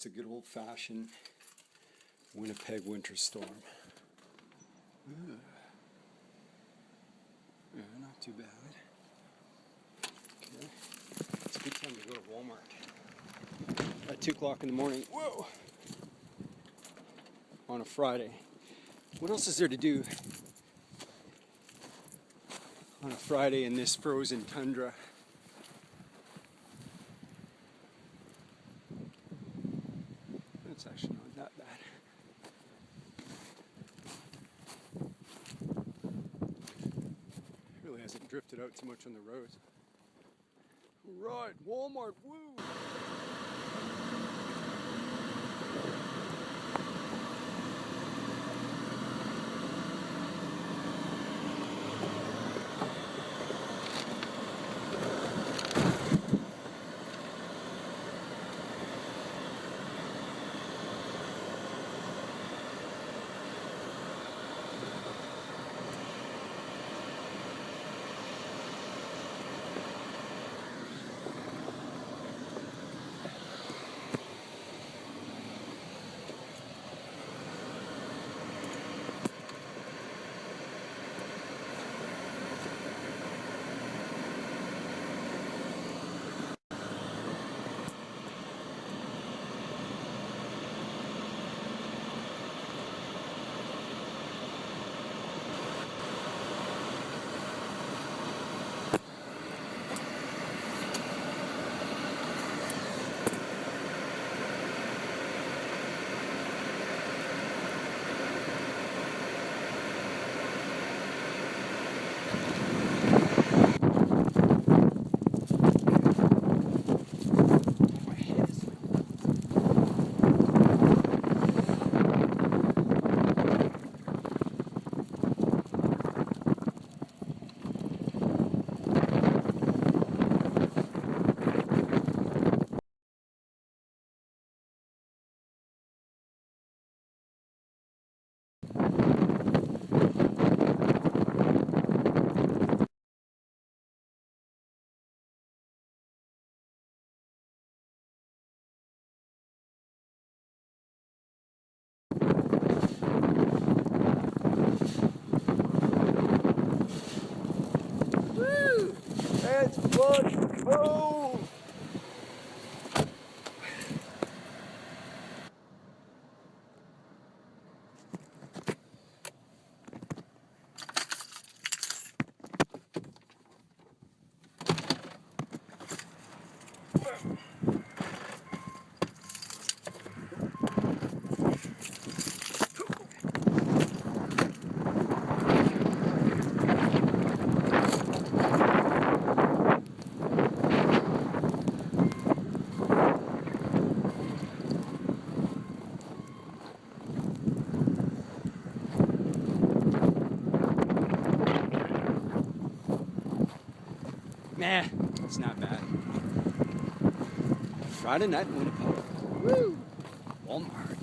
Just a good old-fashioned Winnipeg winter storm. Ooh. Yeah, not too bad. Okay. It's a good time to go to Walmart. At 2 o'clock in the morning. Whoa! On a Friday. What else is there to do on a Friday in this frozen tundra? It's actually not that bad. Really hasn't drifted out too much on the roads. Right, Walmart, woo! It's fun! Oh! Nah, it's not bad. Friday night in Winnipeg. Woo! Walmart.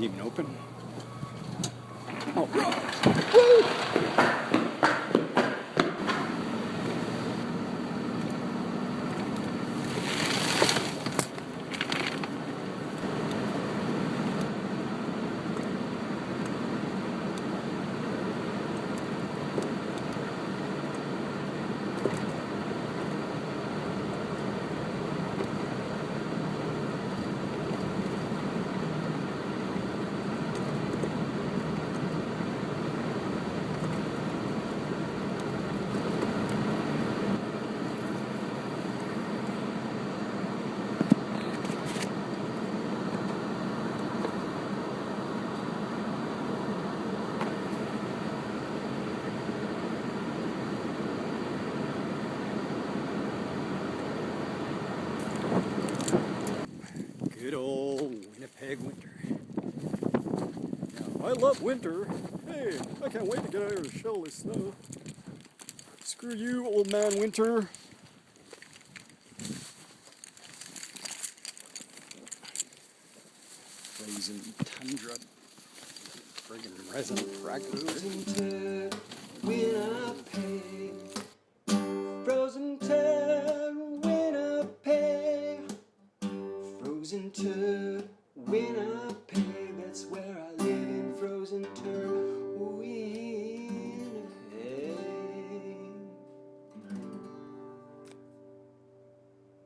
Even open? Oh, woo! Good old Winnipeg winter. Now, I love winter. Hey, I can't wait to get out of the shovel this snow. Screw you, old man winter. Frozen tundra. friggin' resin crackers. Frozen turd, Winnipeg. Frozen turd, Winnipeg. Frozen turd.